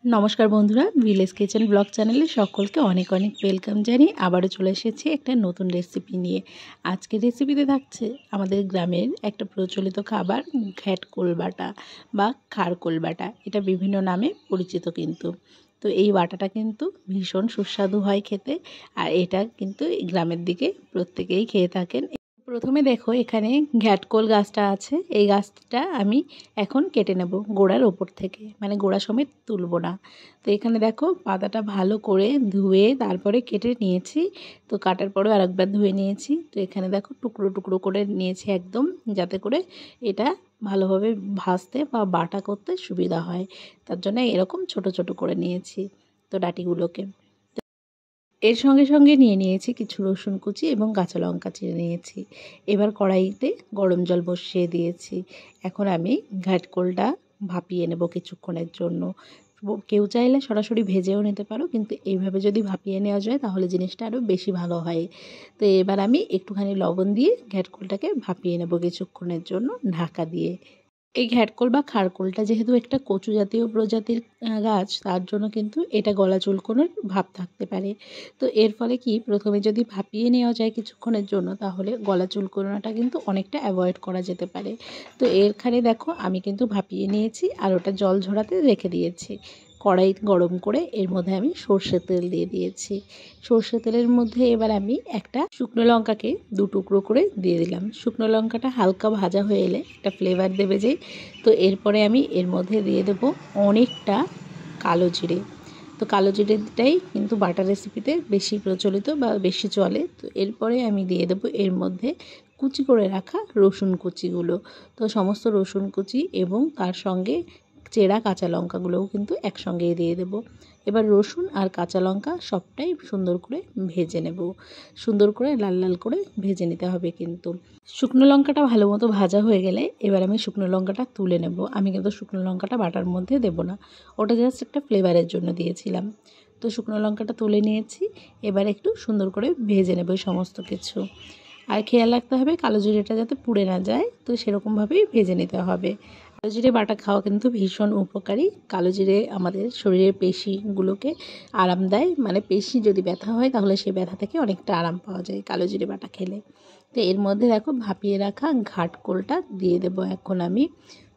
নমস্কার বন্ধুরা, village kitchen blog চ্যানেলে সকলকে অনেক অনেক ওয়েলকাম জানিয়ে আবারও চলে এসেছি একটা নতুন রেসিপি নিয়ে। আজকের রেসিপিতে থাকছে আমাদের গ্রামের একটা প্রচলিত খাবার ঘ্যাটকোল বাটা বা খারকোল বাটা। এটা বিভিন্ন নামে পরিচিত কিন্তু। তো এই বাটাটা কিন্তু ভীষণ সুস্বাদু হয় খেতে, আর এটা কিন্তু গ্রামের দিকে প্রত্যেকেই খেয়ে থাকেন। প্রথমে দেখো এখানে ঘ্যাটকোল গাছটা আছে, এই গাছটা আমি এখন কেটে নেব গোড়ার ওপর থেকে, মানে গোড়া সমেত তুলব না। তো এখানে দেখো পাতাটা ভালো করে ধুয়ে তারপরে কেটে নিয়েছি। তো কাটার পরেও আরেকবার ধুয়ে নিয়েছি। তো এখানে দেখো টুকরো টুকরো করে নিয়েছি একদম, যাতে করে এটা ভালোভাবে ভাজতে বা বাটা করতে সুবিধা হয়। তার জন্য এরকম ছোট ছোট করে নিয়েছি তো ডাঁটিগুলোকে। এর সঙ্গে সঙ্গে নিয়ে নিয়েছি কিছু রসুন কুচি এবং কাঁচা লঙ্কা চিড়ে নিয়েছি। এবার কড়াইতে গরম জল বসিয়ে দিয়েছি। এখন আমি ঘ্যাটকোলটা ভাপিয়ে নেব কিছুক্ষণের জন্য। কেউ চাইলে সরাসরি ভেজেও নিতে পারো, কিন্তু এইভাবে যদি ভাপিয়ে নেওয়া যায় তাহলে জিনিসটা আরও বেশি ভালো হয়। তো এবার আমি একটুখানি লবণ দিয়ে ঘ্যাটকোলটাকে ভাপিয়ে নেব কিছুক্ষণের জন্য ঢাকা দিয়ে। এই ঘ্যাটকোল বা খারকোলটা যেহেতু একটা কচু জাতীয় প্রজাতির গাছ, তার জন্য কিন্তু এটা গলা চুলকোনোর ভাব থাকতে পারে। তো এর ফলে কি, প্রথমে যদি ভাপিয়ে নেওয়া যায় কিছুক্ষণের জন্য তাহলে গলা চুলকোনাটা কিন্তু অনেকটা অ্যাভয়েড করা যেতে পারে। তো এখানে দেখো আমি কিন্তু ভাপিয়ে নিয়েছি আর ওটা জল ঝরাতে রেখে দিয়েছি। কড়াই গরম করে এর মধ্যে আমি সর্ষের তেল দিয়ে দিয়েছি। সর্ষের তেলের মধ্যে এবার আমি একটা শুকনো লঙ্কাকে দু টুকরো করে দিয়ে দিলাম। শুকনো লঙ্কাটা হালকা ভাজা হয়ে এলে একটা ফ্লেভার দেবে যে। তো এরপরে আমি এর মধ্যে দিয়ে দেবো অনেকটা কালো জিরে। তো কালো জিরেটাই কিন্তু বাটার রেসিপিতে বেশি প্রচলিত বা বেশি চলে। তো এরপরে আমি দিয়ে দেবো এর মধ্যে কুচি করে রাখা রসুন কুচিগুলো। তো সমস্ত রসুন কুচি এবং তার সঙ্গে চেরা কাঁচা লঙ্কাগুলোও কিন্তু একসঙ্গেই দিয়ে দেবো। এবার রসুন আর কাঁচা লঙ্কা সবটাই সুন্দর করে ভেজে নেব। সুন্দর করে লাল লাল করে ভেজে নিতে হবে কিন্তু। শুকনো লঙ্কাটা ভালো মতো ভাজা হয়ে গেলে এবার আমি শুকনো লঙ্কাটা তুলে নেব। আমি কিন্তু শুকনো লঙ্কাটা বাটার মধ্যে দেব না, ওটা জাস্ট একটা ফ্লেভারের জন্য দিয়েছিলাম। তো শুকনো লঙ্কাটা তুলে নিয়েছি। এবার একটু সুন্দর করে ভেজে নেব সমস্ত কিছু। আর খেয়াল রাখতে হবে কালো জিরেটা যাতে পুড়ে না যায়, তো সেরকমভাবেই ভেজে নিতে হবে। কালো জিরে বাটা খাওয়া কিন্তু ভীষণ উপকারী। কালো জিরে আমাদের শরীরের পেশিগুলোকে আরাম দেয়, মানে পেশি যদি ব্যথা হয় তাহলে সেই ব্যথা থেকে অনেকটা আরাম পাওয়া যায় কালো জিরে বাটা খেলে। তো এর মধ্যে দেখো ভাপিয়ে রাখা ঘাটকোলটা দিয়ে দেবো এখন আমি।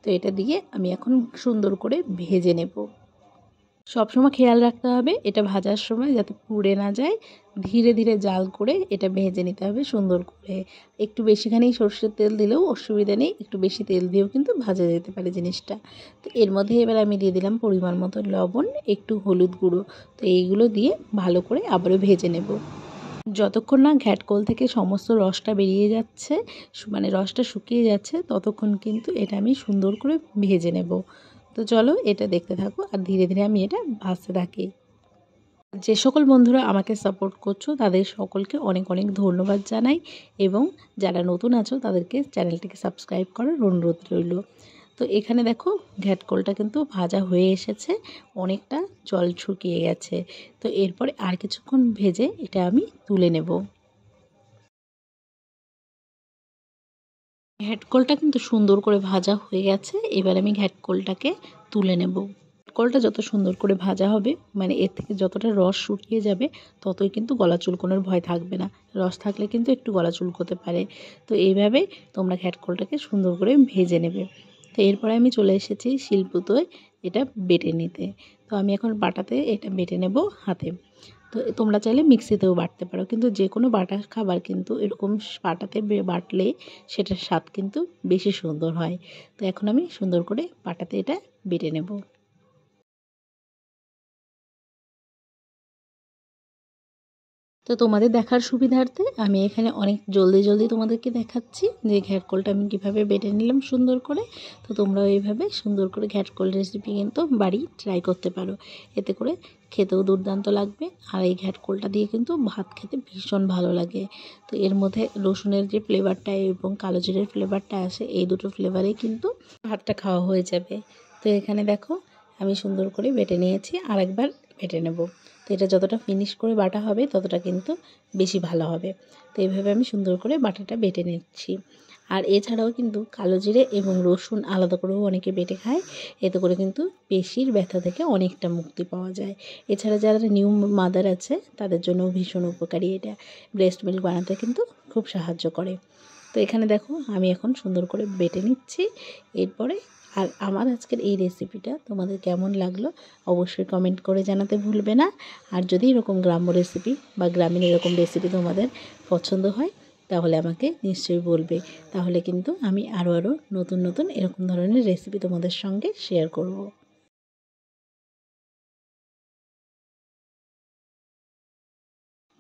তো এটা দিয়ে আমি এখন সুন্দর করে ভেজে নেব। সবসময় খেয়াল রাখতে হবে এটা ভাজার সময় যাতে পুড়ে না যায়। ধীরে ধীরে জাল করে এটা ভেজে নিতে হবে সুন্দর করে। একটু বেশিখানি সর্ষের তেল দিলেও অসুবিধা নেই, একটু বেশি তেল দিয়েও কিন্তু ভাজা যেতে পারে জিনিসটা। তো এর মধ্যে এবার আমি দিয়ে দিলাম পরিমাণ মতো লবণ, একটু হলুদ গুঁড়ো। তো এইগুলো দিয়ে ভালো করে আবারও ভেজে নেব। যতক্ষণ না ঘ্যাটকোল থেকে সমস্ত রসটা বেরিয়ে যাচ্ছে, মানে রসটা শুকিয়ে যাচ্ছে, ততক্ষণ কিন্তু এটা আমি সুন্দর করে ভেজে নেব। তো চলো এটা দেখতে থাকো আর ধীরে ধীরে আমি এটা ভাজতে থাকি। যে সকল বন্ধুরা আমাকে সাপোর্ট করছো তাদের সকলকে অনেক অনেক ধন্যবাদ জানাই, এবং যারা নতুন আছো তাদেরকে চ্যানেলটিকে সাবস্ক্রাইব করার অনুরোধ রইল। তো এখানে দেখো ঘ্যাটকোলটা কিন্তু ভাজা হয়ে এসেছে, অনেকটা জল শুকিয়ে গেছে। তো এরপরে আর কিছুক্ষণ ভেজে এটা আমি তুলে নেব। ঘ্যাটকোলটা কিন্তু সুন্দর করে ভাজা হয়ে গেছে। এবার আমি ঘ্যাটকোলটাকে তুলে নেব। ঘ্যাটকোলটা যত সুন্দর করে ভাজা হবে, মানে এর থেকে যতটা রস শুকিয়ে যাবে, ততই কিন্তু গলা চুলকোনোর ভয় থাকবে না। রস থাকলে কিন্তু একটু গলা চুলকোতে পারে। তো এইভাবে তোমরা ঘ্যাটকোলটাকে সুন্দর করে ভেজে নেবে। তো এরপরে আমি চলে এসেছি শিলপুতোয় এটা বেটে নিতে। তো আমি এখন বাটাতে এটা বেটে নেব হাতে। তো তোমরা চাইলে মিক্সিতেও বাটতে পারো, কিন্তু যে কোনো বাটার খাবার কিন্তু এরকম পাটাতে বাটলে সেটার স্বাদ কিন্তু বেশি সুন্দর হয়। তো এখন আমি সুন্দর করে পাটাতে এটা বেটে নেব। তো তোমাদের দেখার সুবিধার্থে আমি এখানে অনেক জলদি জলদি তোমাদেরকে দেখাচ্ছি যে ঘ্যাটকোলটা আমি কীভাবে বেটে নিলাম সুন্দর করে। তো তোমরাও এইভাবে সুন্দর করে ঘ্যাটকোল রেসিপি কিন্তু বাড়ি ট্রাই করতে পারো। এতে করে খেতেও দুর্দান্ত লাগবে, আর এই ঘ্যাটকোলটা দিয়ে কিন্তু ভাত খেতে ভীষণ ভালো লাগে। তো এর মধ্যে রসুনের যে ফ্লেভারটা এবং কালো জিরের ফ্লেভারটা আসে, এই দুটো ফ্লেভারেই কিন্তু ভাতটা খাওয়া হয়ে যাবে। তো এখানে দেখো আমি সুন্দর করে বেটে নিয়েছি, আরেকবার বেটে নেব। তো এটা যতটা ফিনিশ করে বাটা হবে ততটা কিন্তু বেশি ভালো হবে। তো এইভাবে আমি সুন্দর করে বাটাটা বেটে নিচ্ছি। আর এছাড়াও কিন্তু কালো জিরে এবং রসুন আলাদা করেও অনেকে বেটে খায়। এতে করে কিন্তু পেশির ব্যথা থেকে অনেকটা মুক্তি পাওয়া যায়। এছাড়া যারা নিউ মাদার আছে তাদের জন্যও ভীষণ উপকারী এটা। ব্রেস্ট মিল্ক বানাতে কিন্তু খুব সাহায্য করে। তো এখানে দেখো আমি এখন সুন্দর করে বেটে নিচ্ছি। এরপরে আর আমার আজকের এই রেসিপিটা তোমাদের কেমন লাগলো অবশ্যই কমেন্ট করে জানাতে ভুলবে না। আর যদি এরকম গ্রাম্য রেসিপি বা গ্রামীণ এরকম রেসিপি তোমাদের পছন্দ হয় তাহলে আমাকে নিশ্চয়ই বলবে। তাহলে কিন্তু আমি আরও নতুন নতুন এরকম ধরনের রেসিপি তোমাদের সঙ্গে শেয়ার করব।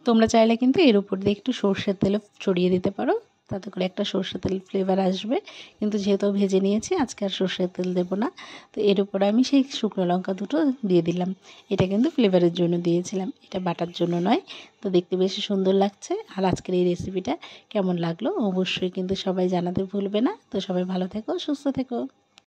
তোমরা চাইলে কিন্তু এর উপর দিয়ে একটু সর্ষের তেলও ছড়িয়ে দিতে পারো, তাতে করে একটা সর্ষের তেল ফ্লেভার আসবে। কিন্তু যেহেতু ভেজে নিয়েছি আজকে আর সর্ষের তেল দেবো না। তো এর উপরে আমি সেই শুকনো লঙ্কা দুটো দিয়ে দিলাম। এটা কিন্তু ফ্লেভারের জন্য দিয়েছিলাম, এটা বাটার জন্য নয়। তো দেখতে বেশি সুন্দর লাগছে। আর আজকের এই রেসিপিটা কেমন লাগলো অবশ্যই কিন্তু সবাই জানাতে ভুলবে না। তো সবাই ভালো থেকো, সুস্থ থেকো।